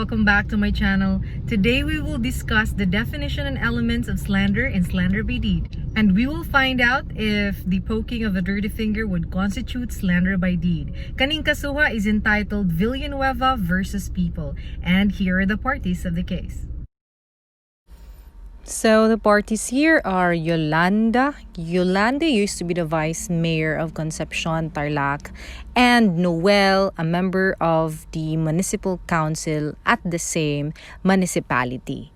welcome back to my channel. Today we will discuss the definition and elements of slander and slander by deed. And we will find out if the poking of a dirty finger would constitute slander by deed. Kaning kasuha is entitled Villanueva versus People. And here are the parties of the case. So the parties here are Yolanda. Yolanda used to be the vice mayor of Concepcion, Tarlac, and Noel, a member of the municipal council at the same municipality.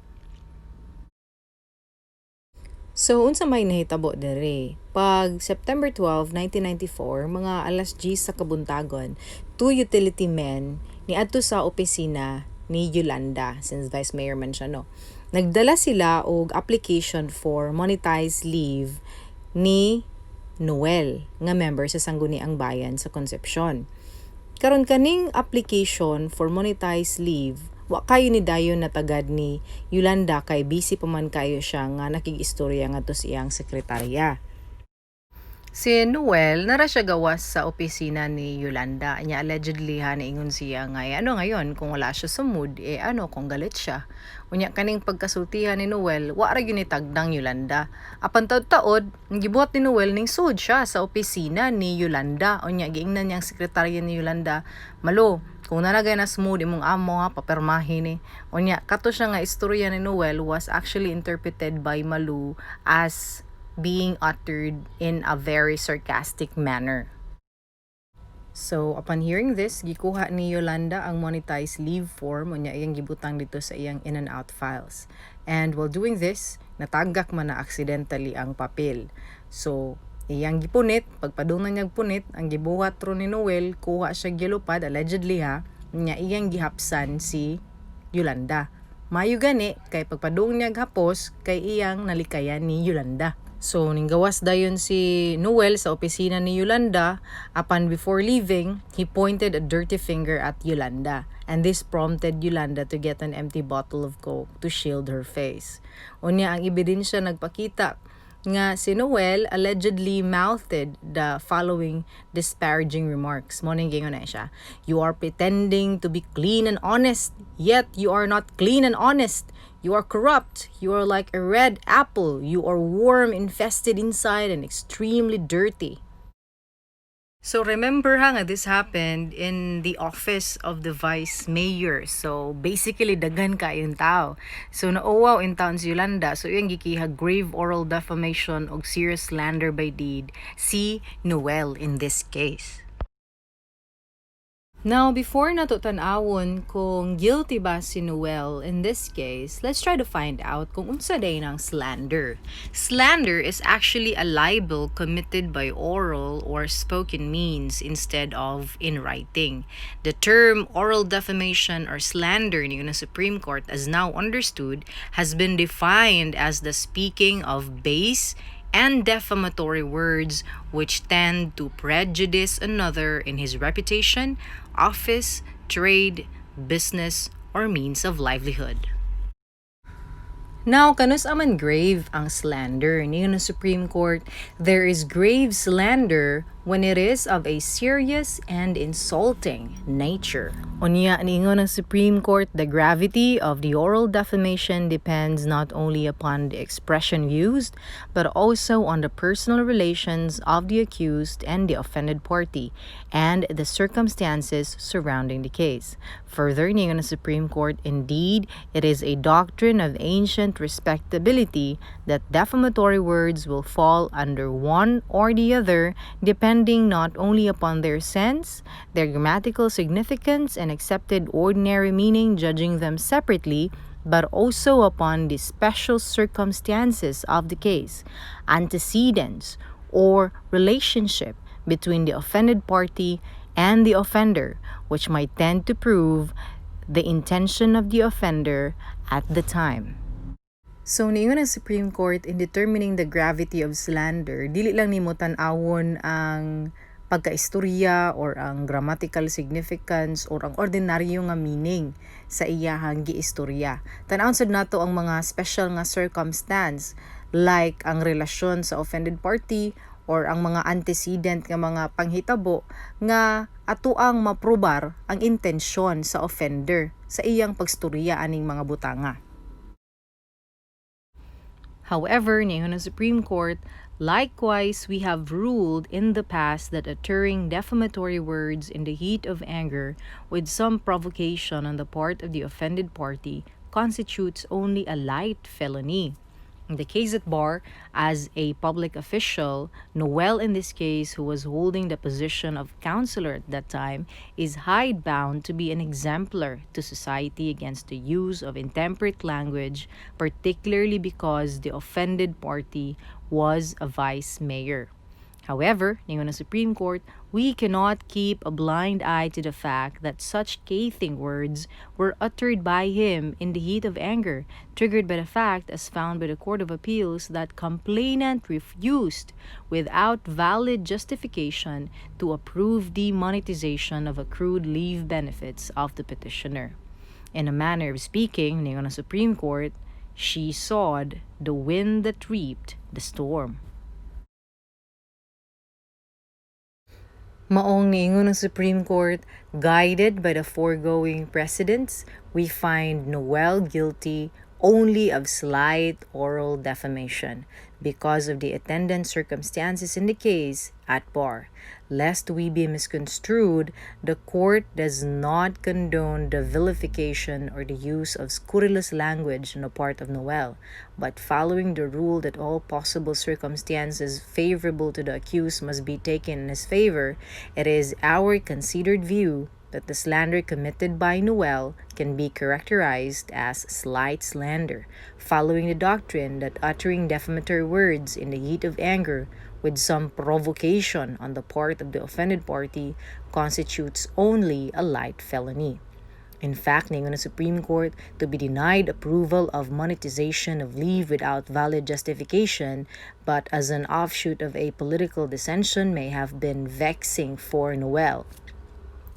So, unsa may nahitabo dere? Pag September 12, 1994, mga alas 10 sa kabuntagon, two utility men niadto sa opisina ni Yolanda, since vice mayor man siya, no? Nagdala sila og application for monetized leave ni Noel, nga member sa Sangguniang Bayan sa Concepcion. Karon kaning application for monetized leave, wa kayo ni dayon na tagad ni Yolanda kay busy pa man kayo siya nga nakig-istorya ngadto sa iyang sekretarya. Si Noel, nara siya gawas sa opisina ni Yolanda. Niya allegedly niingon siya nga, ano ngayon, kung wala siya sa mood, kung galit siya. Unya kaning pagkasultihan ni Noel, wa ra gyud ni tagdang Yolanda. Apan taud-taod, gibuhat ni Noel ning sud siya sa opisina ni Yolanda. Unya giingnan niyang sekretarya ni Yolanda, malo, kung nalagay na smooth imong amo ha, papermahin ni. Unya, kato siya nga istorya ni Noel was actually interpreted by Malu as being uttered in a very sarcastic manner. So, upon hearing this, gikuha ni Yolanda ang monetized leave form unya iyang gibutang dito sa iyang in and out files. And while doing this, natagak man na accidentally ang papel. So, iyang gipunit, pagpadungan niyang punit, ang gibuhat ro ni Noel, kuha siya gilupad, allegedly ha, nya iyang gihapsan si Yolanda. Mayo gani, kay pagpadung niya hapos, kay iyang nalikayan ni Yolanda. So, ninggawas dayon si Noel sa opisina ni Yolanda. Upon before leaving, he pointed a dirty finger at Yolanda. And this prompted Yolanda to get an empty bottle of Coke to shield her face. Unya, ang ebidensya nagpakita nga si Noel allegedly mouthed the following disparaging remarks. Morning gingon na siya. You are pretending to be clean and honest, yet you are not clean and honest. You are corrupt. You are like a red apple. You are worm infested inside and extremely dirty. So remember nga this happened in the office of the vice mayor. So basically daghan kayong tao. So nauwaw in town si Yolanda. So yung gikiha grave oral defamation og serious slander by deed si Noel in this case. Now, before nato tan-awon kung guilty ba si Noel in this case, let's try to find out kung unsa day ng slander. Slander is actually a libel committed by oral or spoken means instead of in writing. The term oral defamation or slander in the Supreme Court, as now understood, has been defined as the speaking of base and defamatory words which tend to prejudice another in his reputation, office, trade, business, or means of livelihood. Now, kanus aman grave ang slander ni ng Supreme Court. There is grave slander when it is of a serious and insulting nature. Unya niingon ng Supreme Court, the gravity of the oral defamation depends not only upon the expression used, but also on the personal relations of the accused and the offended party, and the circumstances surrounding the case. Further, niingon ng Supreme Court, indeed, it is a doctrine of ancient respectability that defamatory words will fall under one or the other, depending not only upon their sense, their grammatical significance, and accepted ordinary meaning, judging them separately, but also upon the special circumstances of the case, antecedents, or relationship between the offended party and the offender, which might tend to prove the intention of the offender at the time. So, niingon ang Supreme Court in determining the gravity of slander, dili lang nimo tan-awon ang pagkaistorya or ang grammatical significance or ang ordinaryo nga meaning sa iyahang giistorya. Tan-awon sad nato ang mga special nga circumstance like ang relasyon sa offended party or ang mga antecedent nga mga panghitabo nga atuang maprobar ang intensyon sa offender sa iyang pagstorya aning mga butanga. However, niingon ng Supreme Court, likewise, we have ruled in the past that uttering defamatory words in the heat of anger with some provocation on the part of the offended party constitutes only a light felony. In the case at bar, as a public official, Noel in this case, who was holding the position of counselor at that time, is hidebound to be an exemplar to society against the use of intemperate language, particularly because the offended party was a vice mayor. However, ningon ng Supreme Court, we cannot keep a blind eye to the fact that such scathing words were uttered by him in the heat of anger, triggered by the fact, as found by the Court of Appeals, that complainant refused, without valid justification, to approve the monetization of accrued leave benefits of the petitioner. In a manner of speaking, ningon ng Supreme Court, she sawed the wind that reaped the storm. Maong niingon ng Supreme Court, guided by the foregoing precedents, we find Noel guilty only of slight oral defamation because of the attendant circumstances in the case at bar. Lest we be misconstrued, the court does not condone the vilification or the use of scurrilous language on the part of Noel, but following the rule that all possible circumstances favorable to the accused must be taken in his favor, it is our considered view that the slander committed by Noel can be characterized as slight slander, following the doctrine that uttering defamatory words in the heat of anger with some provocation on the part of the offended party constitutes only a light felony. In fact, ningon ng Supreme Court, to be denied approval of monetization of leave without valid justification, but as an offshoot of a political dissension, may have been vexing for Noel,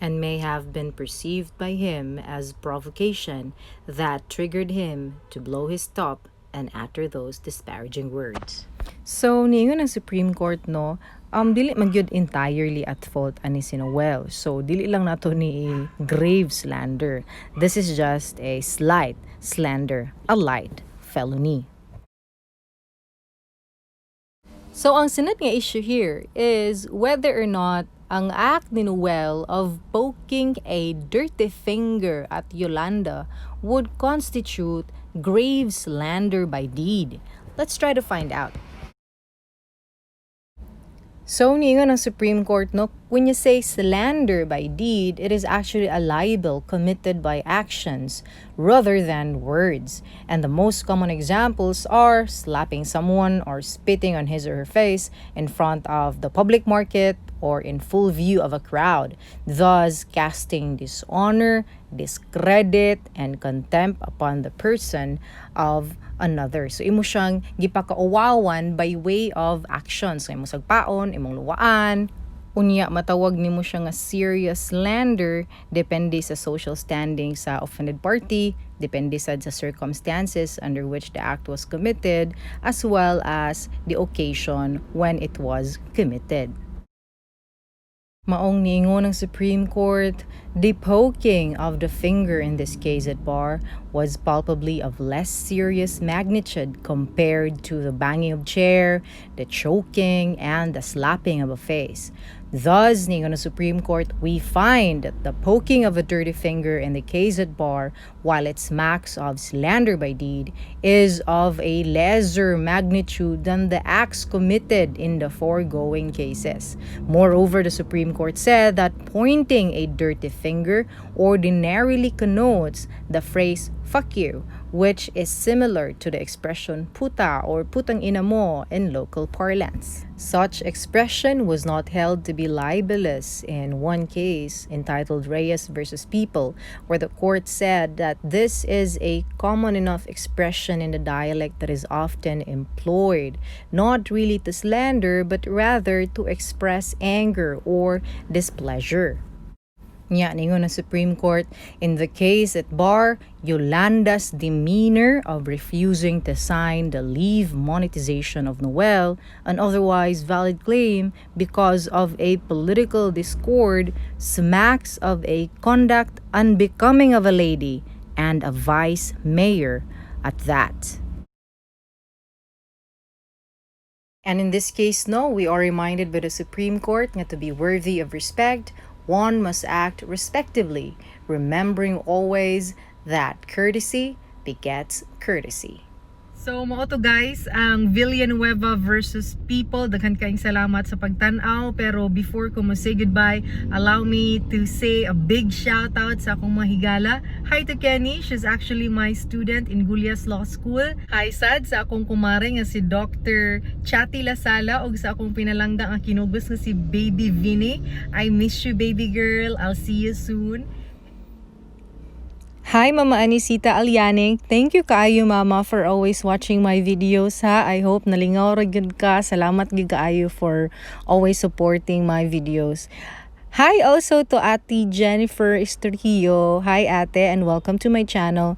and may have been perceived by him as provocation that triggered him to blow his top and utter those disparaging words. So, niingon ng Supreme Court, no, dili man gyud entirely at fault ani si Noel. So, dili lang nato ni grave slander. This is just a slight slander, a light felony. So, ang sunod nga issue here is whether or not ang act ni Noel of poking a dirty finger at Yolanda would constitute grave slander by deed. Let's try to find out. So, niingon ng Supreme Court, no, when you say slander by deed, it is actually a libel committed by actions rather than words. And the most common examples are slapping someone or spitting on his or her face in front of the public market or in full view of a crowd, thus casting dishonor, discredit, and contempt upon the person of another. So, imo siyang gipakauwawan by way of actions. So, imo sagpaon, imong luwaan. Unya, matawag nimo siya nga serious slander, depende sa social standing sa offended party, depende sa circumstances under which the act was committed, as well as the occasion when it was committed. Maong niingon ng Supreme Court, the poking of the finger in this case at bar was palpably of less serious magnitude compared to the banging of chair, the choking, and the slapping of a face. Thus, niingon ng Supreme Court, we find that the poking of a dirty finger in the case at bar, while it smacks of slander by deed, is of a lesser magnitude than the acts committed in the foregoing cases. Moreover, the Supreme Court said that pointing a dirty finger ordinarily connotes the phrase "fuck you," which is similar to the expression puta or putang ina mo in local parlance. Such expression was not held to be libelous in one case entitled Reyes versus People, where the court said that this is a common enough expression in the dialect that is often employed, not really to slander, but rather to express anger or displeasure. Nya ningon ng Supreme Court, in the case at bar, Yolanda's demeanor of refusing to sign the leave monetization of Noel, an otherwise valid claim because of a political discord, smacks of a conduct unbecoming of a lady and a vice mayor at that. And in this case, no, we are reminded by the Supreme Court that to be worthy of respect, one must act respectively, remembering always that courtesy begets courtesy. So, mao to guys, ang Villanueva versus People. Daghan kaayong salamat sa pagtanaw. Pero before ko mo say goodbye, allow me to say a big shout out sa akong mga higala. Hi to Kenny, she's actually my student in Gulias Law School. Hi sad sa akong kumare nga si Dr. Chati Lasala o sa akong pinalangga ang kinugos nga si Baby Vinny. I miss you, baby girl. I'll see you soon. Hi Mama Anisita Alyaning. Thank you kaayo Mama for always watching my videos ha. I hope nalingaw ra gyud ka. Salamat gyud kaayo for always supporting my videos. Hi also to Ate Jennifer Estorjillo. Hi Ate and welcome to my channel.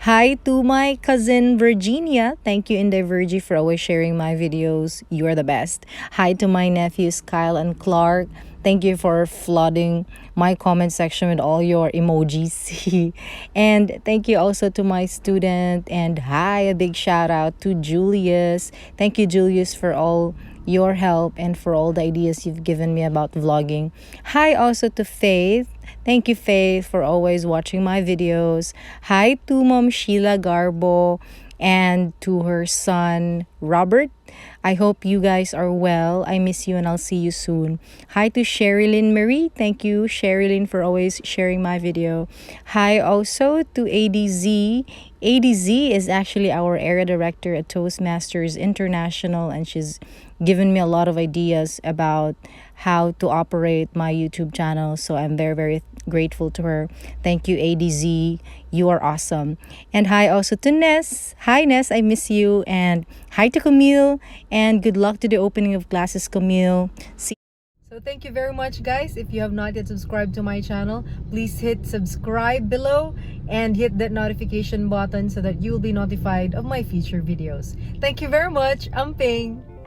Hi to my cousin Virginia. Thank you Inday Virgie for always sharing my videos. You are the best. Hi to my nephews Kyle and Clark. Thank you for flooding my comment section with all your emojis. And thank you also to my student. And hi, a big shout out to Julius. Thank you, Julius, for all your help and for all the ideas you've given me about vlogging. Hi also to Faith. Thank you, Faith, for always watching my videos. Hi to Mom Sheila Garbo and to her son, Robert. I hope you guys are well. I miss you and I'll see you soon. Hi to Sherilyn Marie. Thank you, Sherilyn, for always sharing my video. Hi also to ADZ. ADZ is actually our area director at Toastmasters International, and she's given me a lot of ideas about how to operate my YouTube channel. So I'm very, very grateful to her. Thank you, ADZ. You are awesome. And hi also to Ness. Hi, Ness. I miss you. And hi to Camille. And good luck to the opening of classes, Camille. So thank you very much guys. If you have not yet subscribed to my channel, please hit subscribe below and hit that notification button so that you will be notified of my future videos. Thank you very much. Amping!